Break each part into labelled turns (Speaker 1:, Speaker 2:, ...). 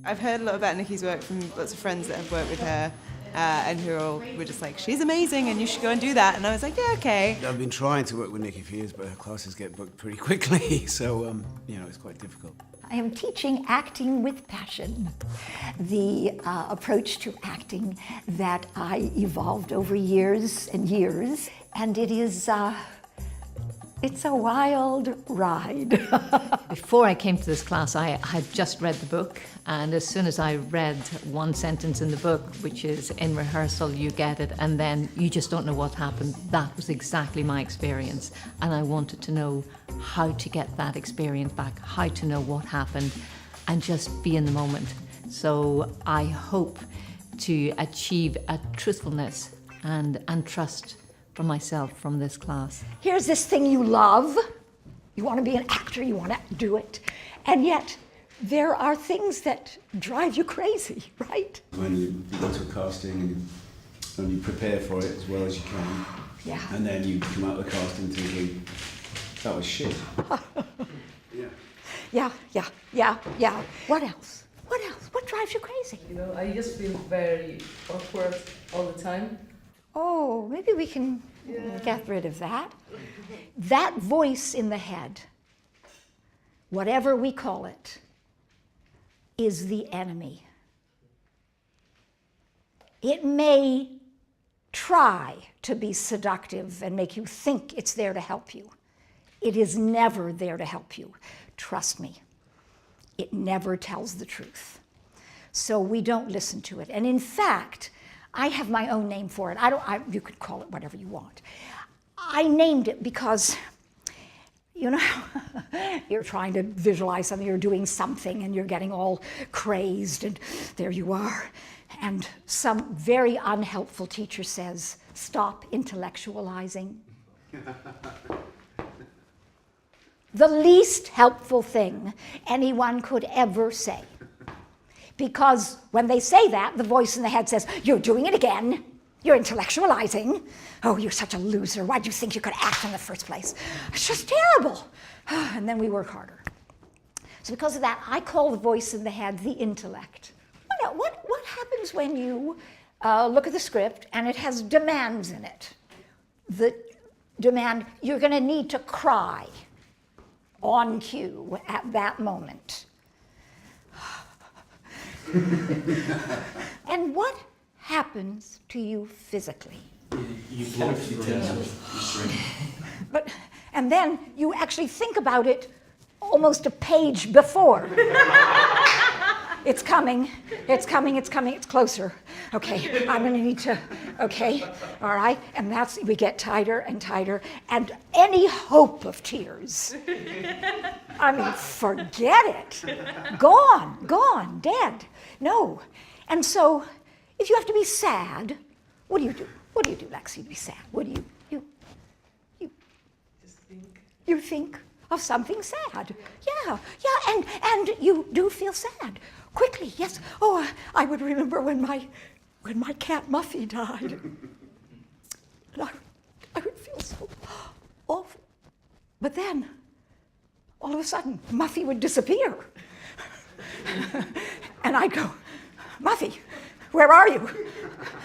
Speaker 1: I've heard a lot about Niki's work from lots of friends that have worked with her, and who were just like, she's amazing and you should go and do that. And I was like, yeah, okay.
Speaker 2: I've been trying to work with Niki for years, but her classes get booked pretty quickly, so it's quite difficult.
Speaker 3: I am teaching acting with passion, the approach to acting that I evolved over years and years, and it is it's a wild ride.
Speaker 4: Before I came to this class, I had just read the book, and as soon as I read one sentence in the book, which is, in rehearsal you get it, and then you just don't know what happened, that was exactly my experience. And I wanted to know how to get that experience back, how to know what happened, and just be in the moment. So I hope to achieve a truthfulness and trust for myself from this class.
Speaker 3: Here's this thing you love. You want to be an actor, you want to do it. And yet, there are things that drive you crazy, right?
Speaker 2: When you go to a casting and you prepare for it as well as you can,
Speaker 3: Yeah.
Speaker 2: and then you come out of the casting thinking, that was shit.
Speaker 3: Yeah. What else? What else? What drives you crazy?
Speaker 5: You know, I just feel very awkward all the time.
Speaker 3: Oh, maybe we can get rid of that. That voice in the head, whatever we call it, is the enemy. It may try to be seductive and make you think it's there to help you. It is never there to help you. Trust me. It never tells the truth. So we don't listen to it. And in fact, I have my own name for it. You could call it whatever you want. I named it because, you know, you're trying to visualize something, you're doing something, and you're getting all crazed, and there you are. And some very unhelpful teacher says, stop intellectualizing. The least helpful thing anyone could ever say. Because when they say that, the voice in the head says, you're doing it again. You're intellectualizing. Oh, you're such a loser. Why'd you think you could act in the first place? It's just terrible. And then we work harder. So because of that, I call the voice in the head the intellect. What happens when you look at the script and it has demands in it? The demand, you're going to need to cry on cue at that moment. And what happens to you physically?
Speaker 2: You float, you shrink.
Speaker 3: And then you actually think about it almost a page before. It's coming, it's closer. Okay, I'm gonna need to, okay, all right. And we get tighter and tighter, and any hope of tears, I mean, forget it. Gone, dead. No. And so, if you have to be sad, what do you do? What do you do, Lexi, to be sad? What do you
Speaker 5: Just think.
Speaker 3: You think of something sad. Yeah, and you do feel sad. Quickly, yes. Oh, I would remember when my cat Muffy died. And I would feel so awful. But then, all of a sudden, Muffy would disappear. And I'd go, Muffy, where are you?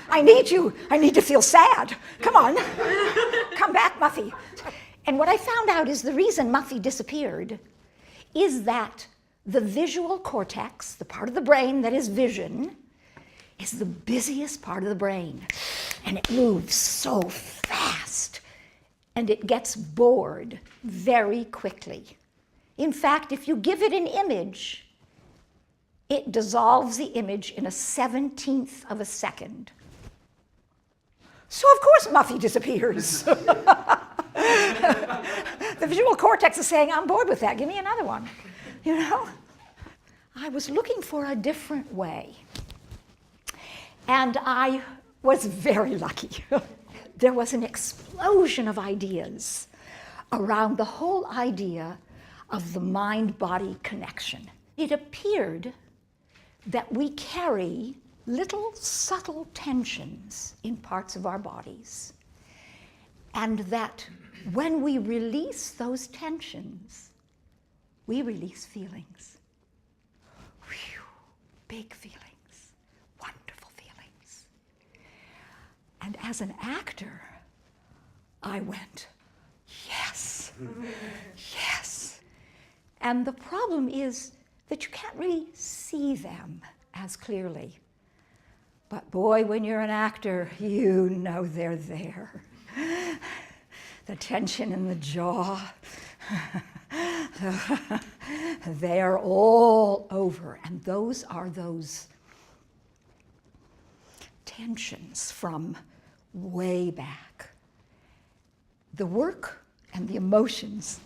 Speaker 3: I need you. I need to feel sad. Come on. Come back, Muffy. And what I found out is the reason Muffy disappeared is that the visual cortex, the part of the brain that is vision, is the busiest part of the brain. And it moves so fast. And it gets bored very quickly. In fact, if you give it an image, it dissolves the image in a 17th of a second. So of course Muffy disappears. The visual cortex is saying, I'm bored with that, give me another one. You know? I was looking for a different way. And I was very lucky. There was an explosion of ideas around the whole idea of the mind-body connection. It appeared that we carry little subtle tensions in parts of our bodies, and that when we release those tensions, we release feelings. Whew. big feelings, wonderful feelings. And as an actor, I went, yes, yes. And the problem is that you can't really see them as clearly. But boy, when you're an actor, you know they're there. The tension in the jaw, they're all over. And those are those tensions from way back. The work and the emotions,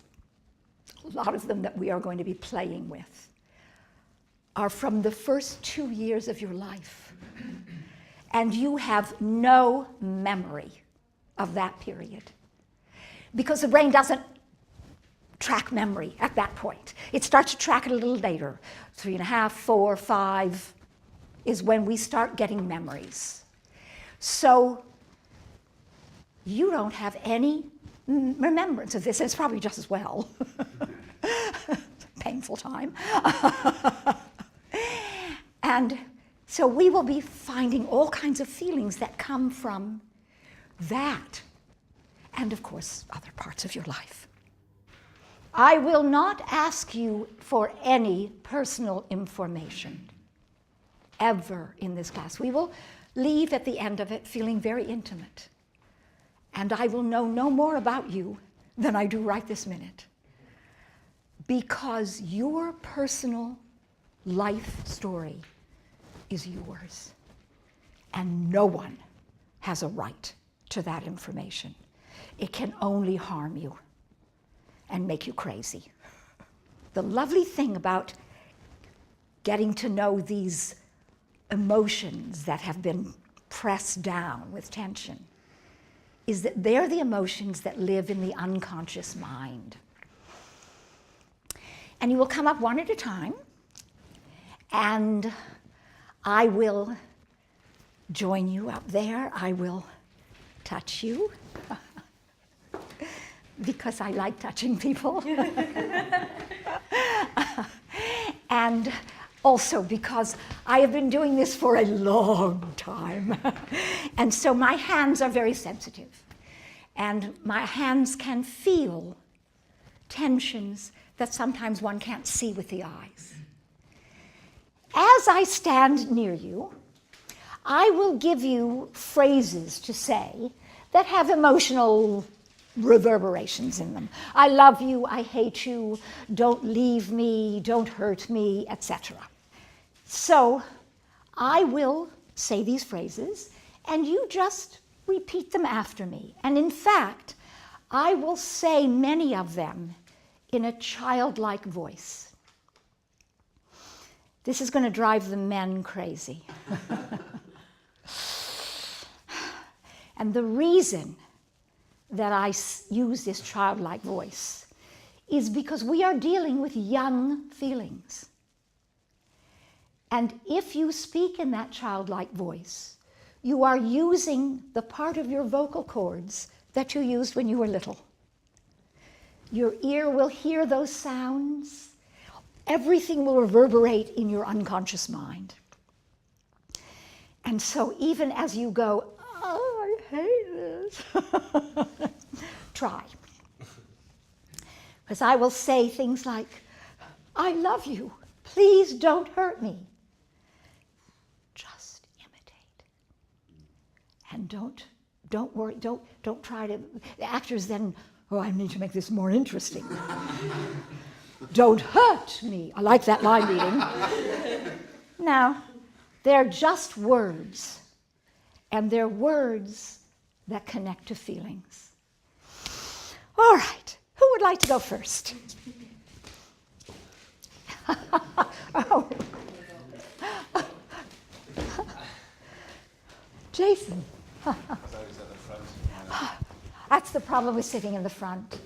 Speaker 3: a lot of them that we are going to be playing with, are from the first 2 years of your life. And you have no memory of that period, because the brain doesn't track memory at that point. It starts to track it a little later. 3.5, 4, 5 is when we start getting memories. So you don't have any remembrance of this, and it's probably just as well. Painful time. And so we will be finding all kinds of feelings that come from that, and of course, other parts of your life. I will not ask you for any personal information ever in this class. We will leave at the end of it feeling very intimate. And I will know no more about you than I do right this minute. Because your personal life story is yours. And no one has a right to that information. It can only harm you and make you crazy. The lovely thing about getting to know these emotions that have been pressed down with tension is that they're the emotions that live in the unconscious mind. And you will come up one at a time, and I will join you up there. I will touch you because I like touching people. And also because I have been doing this for a long time. And so my hands are very sensitive. And my hands can feel tensions that sometimes one can't see with the eyes. As I stand near you, I will give you phrases to say that have emotional reverberations in them. I love you, I hate you, don't leave me, don't hurt me, etc. So I will say these phrases, and you just repeat them after me. And in fact, I will say many of them in a childlike voice. This is going to drive the men crazy. And the reason that I use this childlike voice is because we are dealing with young feelings. And if you speak in that childlike voice, you are using the part of your vocal cords that you used when you were little. Your ear will hear those sounds. Everything will reverberate in your unconscious mind. And so even as you go, oh, I hate this, try. Because I will say things like, I love you, please don't hurt me. Just imitate. And don't worry, don't try to, the actors then, oh, I need to make this more interesting. Don't hurt me. I like that line reading. Now, they're just words, and they're words that connect to feelings. All right, who would like to go first? Oh. Jason. That's the problem with sitting in the front.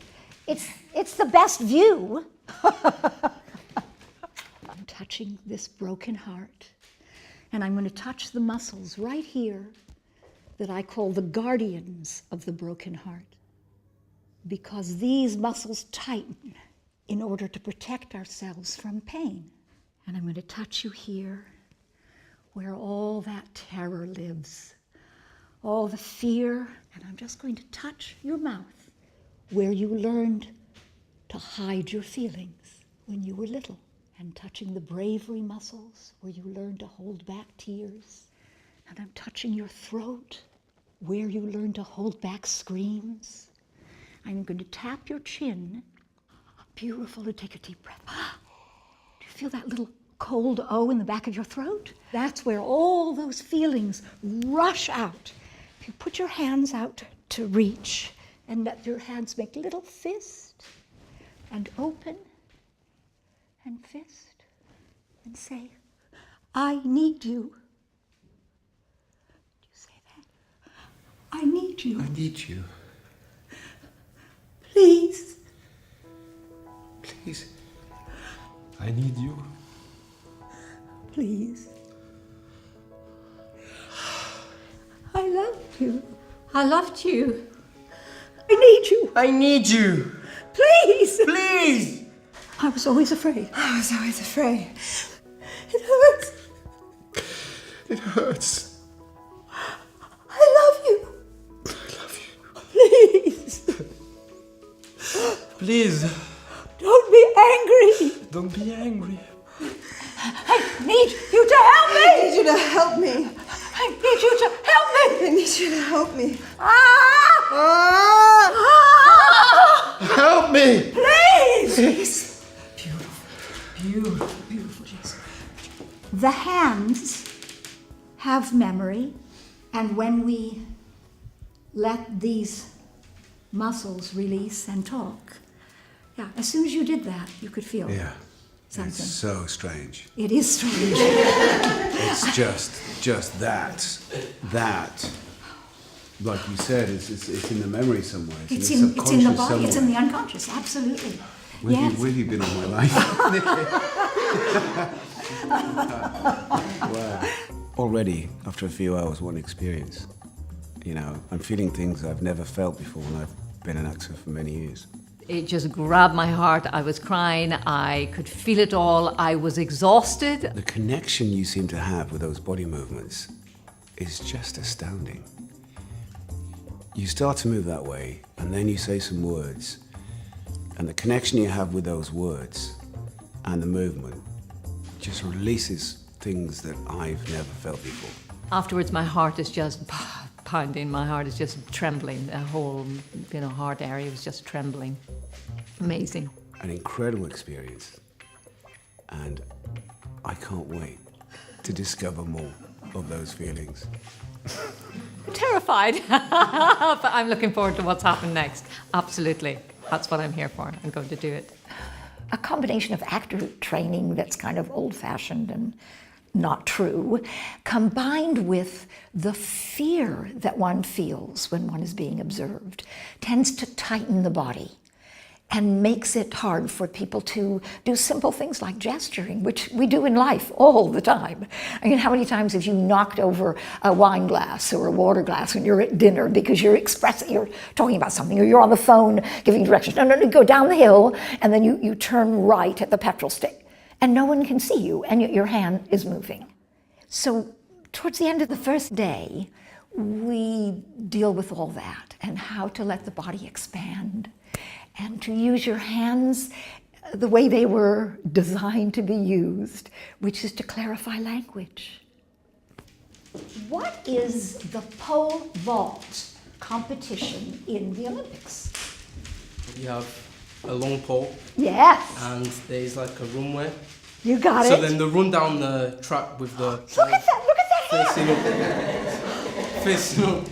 Speaker 3: It's the best view. I'm touching this broken heart, and I'm going to touch the muscles right here that I call the guardians of the broken heart, because these muscles tighten in order to protect ourselves from pain. And I'm going to touch you here where all that terror lives, all the fear. And I'm just going to touch your mouth where you learned to hide your feelings when you were little, and touching the bravery muscles where you learned to hold back tears. And I'm touching your throat where you learned to hold back screams. I'm going to tap your chin. Beautiful. To take a deep breath. Do you feel that little cold O in the back of your throat? That's where all those feelings rush out. If you put your hands out to reach and let your hands make little fist and open and fist and say, I need you. Do you say that? I need you.
Speaker 6: I need you.
Speaker 3: Please.
Speaker 6: Please. I need you.
Speaker 3: Please. I love you.
Speaker 4: I loved you.
Speaker 3: I need you.
Speaker 6: I need you.
Speaker 3: Please.
Speaker 6: Please.
Speaker 3: I was always afraid.
Speaker 1: I was always afraid.
Speaker 3: It hurts.
Speaker 6: It hurts.
Speaker 3: I love you.
Speaker 6: I love you.
Speaker 3: Please.
Speaker 6: Please.
Speaker 3: Don't be angry.
Speaker 6: Don't be angry.
Speaker 3: I need you to help me.
Speaker 1: I need you to help me.
Speaker 3: I need you to help me.
Speaker 1: I need you to help me.
Speaker 3: Ah! Ah!
Speaker 6: Help me.
Speaker 3: Please.
Speaker 6: Please.
Speaker 3: Beautiful, Jason. The hands have memory, and when we let these muscles release and talk, yeah, as soon as you did that, you could feel
Speaker 2: Yeah.
Speaker 3: something.
Speaker 2: It's so strange.
Speaker 3: It is strange.
Speaker 2: It's just that, like you said, it's in the memory somewhere.
Speaker 3: It's
Speaker 2: the
Speaker 3: in the
Speaker 2: subconscious
Speaker 3: body, it's in the
Speaker 2: somewhere.
Speaker 3: unconscious, absolutely.
Speaker 2: Where
Speaker 3: Yes.
Speaker 2: have you been all my life? Wow. Already, after a few hours, what an experience. You know, I'm feeling things I've never felt before, and I've been an actor for many years.
Speaker 4: It just grabbed my heart. I was crying. I could feel it all. I was exhausted.
Speaker 2: The connection you seem to have with those body movements is just astounding. You start to move that way, and then you say some words, and the connection you have with those words and the movement just releases things that I've never felt before.
Speaker 4: Afterwards, my heart is just pounding. My heart is just trembling. The whole, heart area was just trembling. Amazing.
Speaker 2: An incredible experience, and I can't wait to discover more of those feelings.
Speaker 4: Terrified, but I'm looking forward to what's happened next. Absolutely. That's what I'm here for. I'm going to do it.
Speaker 3: A combination of actor training that's kind of old-fashioned and not true, combined with the fear that one feels when one is being observed, tends to tighten the body and makes it hard for people to do simple things like gesturing, which we do in life all the time. I mean, how many times have you knocked over a wine glass or a water glass when you're at dinner because you're talking about something, or you're on the phone giving directions? No, go down the hill, and then you turn right at the petrol stick, and no one can see you, and yet your hand is moving. So towards the end of the first day, we deal with all that and how to let the body expand, and to use your hands the way they were designed to be used, which is to clarify language. What is the pole vault competition in the Olympics?
Speaker 7: You have a long pole,
Speaker 3: Yes,
Speaker 7: and there's like a runway.
Speaker 3: you got
Speaker 7: So
Speaker 3: it.
Speaker 7: then they run down the track with the
Speaker 3: Look at that
Speaker 7: facing
Speaker 3: hand.
Speaker 7: up, facing up,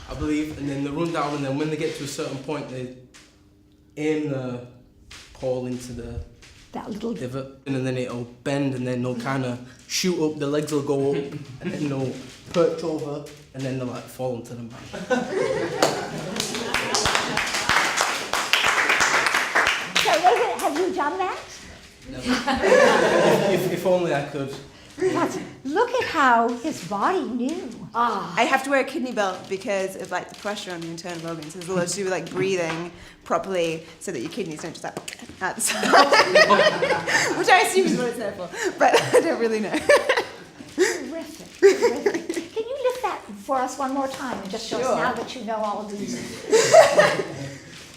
Speaker 7: I believe, and then they run down, and then when they get to a certain point, they aim the pole into the
Speaker 3: That little,
Speaker 7: divot, and then it'll bend, and then they'll kind of shoot up. The legs will go up, and then they'll perch over, and then they'll like fall into them back.
Speaker 3: so have you done that?
Speaker 7: If only I could.
Speaker 3: Look at how his body knew.
Speaker 1: I have to wear a kidney belt because of like the pressure on the internal organs. There's a lot to do with like breathing properly so that your kidneys don't just like at the side. Which I assume is what it's there for, but I don't really know.
Speaker 3: Terrific, terrific. Can you lift that for us one more time and just show us now that you know all of these?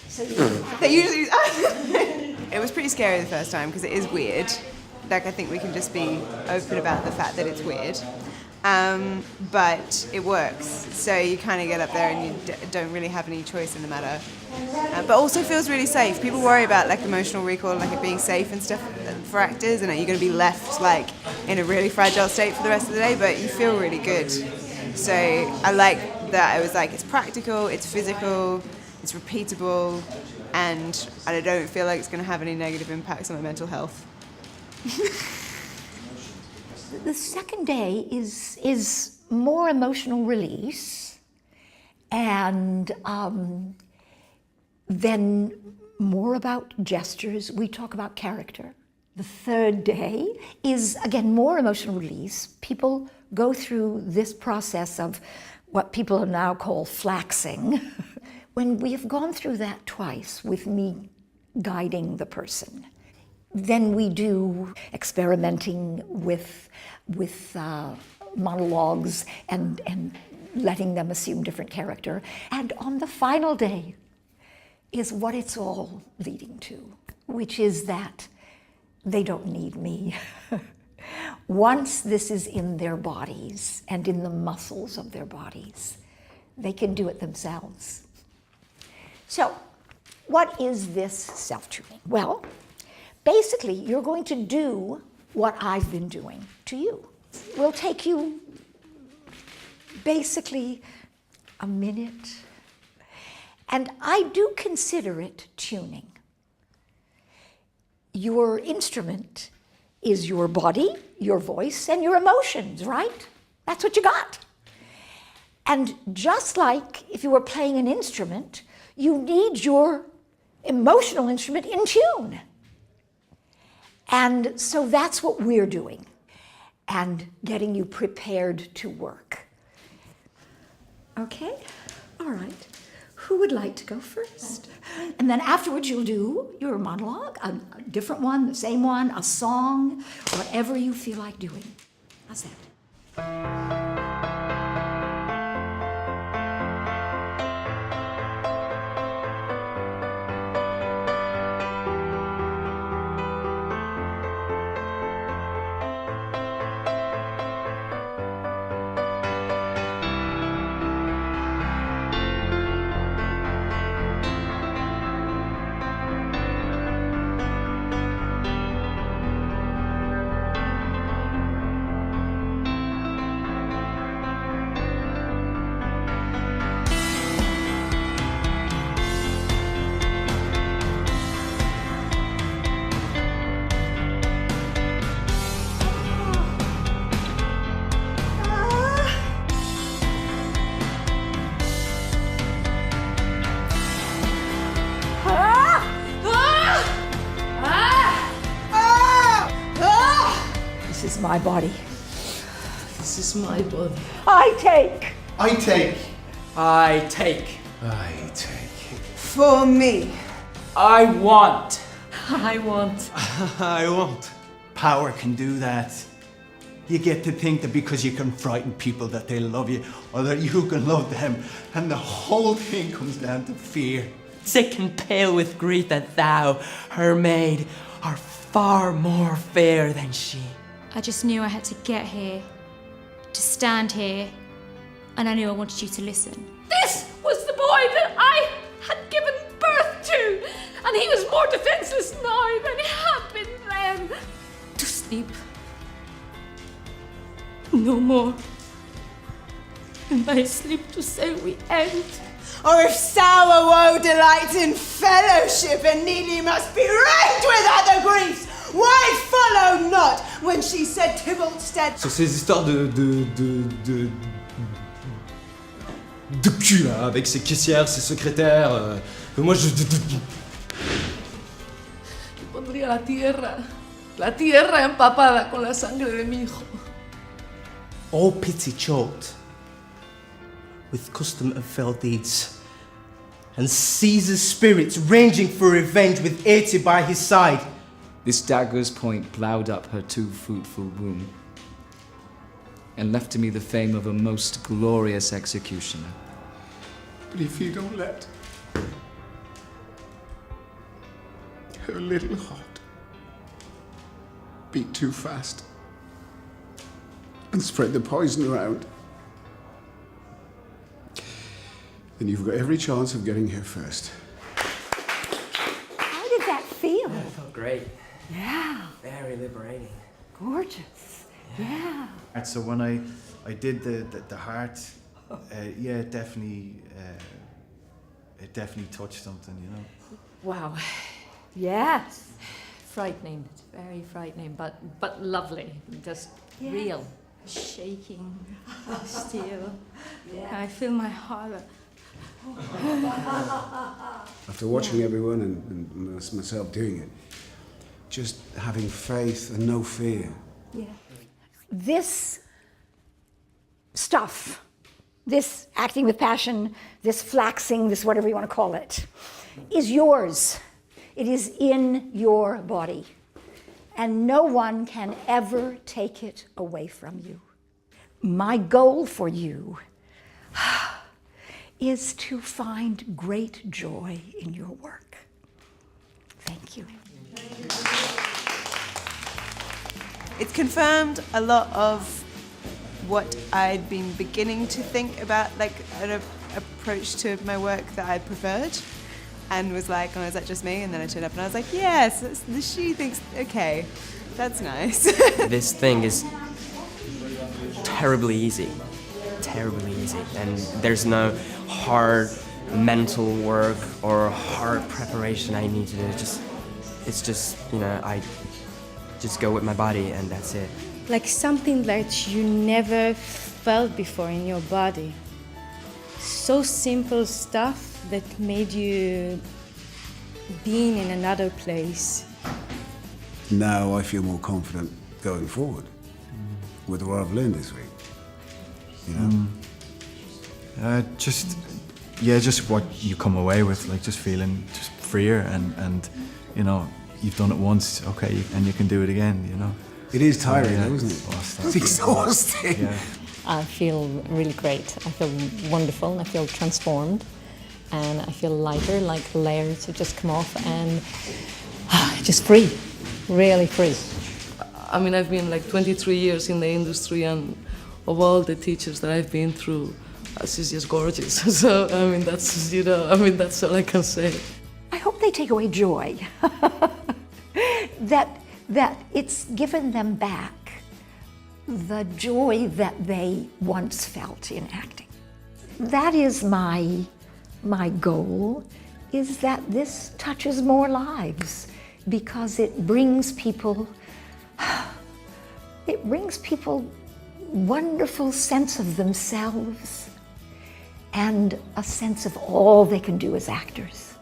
Speaker 3: So
Speaker 1: They usually. It was pretty scary the first time because it is weird. Like I think we can just be open about the fact that it's weird. But it works. So you kind of get up there and you don't really have any choice in the matter. But also feels really safe. People worry about like emotional recall, like it being safe and stuff for actors, and you're going to be left like in a really fragile state for the rest of the day. But you feel really good. So I like that. I was like, it's practical, it's physical, it's repeatable, and I don't feel like it's going to have any negative impacts on my mental health.
Speaker 3: the second day is more emotional release, and then more about gestures. We talk about character. The third day is, again, more emotional release. People go through this process of what people now call flaxing. When we have gone through that twice with me guiding the person, then we do experimenting with monologues and letting them assume different character. And on the final day is what it's all leading to, which is that they don't need me. Once this is in their bodies and in the muscles of their bodies, they can do it themselves. So, what is this self-tuning? Well, basically, you're going to do what I've been doing to you. We'll take you basically a minute, and I do consider it tuning. Your instrument is your body, your voice, and your emotions, right? That's what you got. And just like if you were playing an instrument, you need your emotional instrument in tune. And so that's what we're doing, and getting you prepared to work. Okay? All right. Who would like to go first? And then afterwards you'll do your monologue, a different one, the same one, a song, whatever you feel like doing. How's that? This is my body.
Speaker 5: This is my body.
Speaker 3: I take.
Speaker 6: I take.
Speaker 8: I take.
Speaker 6: I take.
Speaker 1: For me.
Speaker 8: I want.
Speaker 5: I want.
Speaker 9: I won't. Power can do that. You get to think that because you can frighten people that they love you, or that you can love them, and the whole thing comes down to fear.
Speaker 8: Sick and pale with grief that thou, her maid, are far more fair than she.
Speaker 10: I just knew I had to get here, to stand here, and I knew I wanted you to listen.
Speaker 11: This was the boy that I had given birth to, and he was more defenseless now than he had been then.
Speaker 10: To sleep. No more. And by sleep to say we end.
Speaker 1: Or if sour woe delights in fellowship, and needy must be ranked with other griefs, why follow not when she said Tybalt stead?
Speaker 6: Sur ces histoires de cul là, avec ses caissières, ses secrétaires, moi je...
Speaker 5: Pondría la tierra empapada con la sangre de mi hijo.
Speaker 7: All pity choked with custom of fell deeds, and Caesar's spirits ranging for revenge with 80 by his side.
Speaker 12: This dagger's point ploughed up her too fruitful womb. and left to me the fame of a most glorious executioner.
Speaker 2: But if you don't let her little heart beat too fast and spread the poison around, then you've got every chance of getting here first.
Speaker 3: How did that feel?
Speaker 8: It felt great.
Speaker 3: Yeah.
Speaker 8: Very liberating.
Speaker 3: Gorgeous. Yeah.
Speaker 9: And so when I did the heart, yeah, it definitely touched something, you know.
Speaker 4: Wow.
Speaker 3: Yes.
Speaker 4: Frightening. It's very frightening, but lovely. Just real.
Speaker 10: Shaking still. I feel my heart.
Speaker 2: After watching everyone and myself doing it, just having faith and no fear.
Speaker 3: Yeah. This stuff, this acting with passion, this flaxing, this whatever you want to call it, is yours. It is in your body. And no one can ever take it away from you. My goal for you is to find great joy in your work. Thank you.
Speaker 1: It's confirmed a lot of what I'd been beginning to think about, like an approach to my work that I preferred, and was like, oh, is that just me? And then I turned up and I was like, yes, she thinks, okay, that's nice.
Speaker 8: This thing is terribly easy. Terribly easy. And there's no hard mental work or hard preparation I need to do. It's just, you know, I just go with my body and that's it.
Speaker 10: Like something that you never felt before in your body. So simple stuff that made you being in another place.
Speaker 2: Now I feel more confident going forward with what I've learned this week. You know?
Speaker 9: Just what you come away with, like just feeling just freer and you know, you've done it once, okay, and you can do it again, you know.
Speaker 2: It is tiring, though, isn't it? It's exhausting.
Speaker 9: Yeah.
Speaker 4: I feel really great. I feel wonderful. I feel transformed. And I feel lighter, like layers have just come off and just free, really free.
Speaker 5: I mean, I've been like 23 years in the industry, and of all the teachers that I've been through, she's just gorgeous. So, I mean, that's, you know, I mean, that's all I can say.
Speaker 3: I hope they take away joy. that it's given them back the joy that they once felt in acting. That is my goal, is that this touches more lives because it brings people wonderful sense of themselves and a sense of all they can do as actors.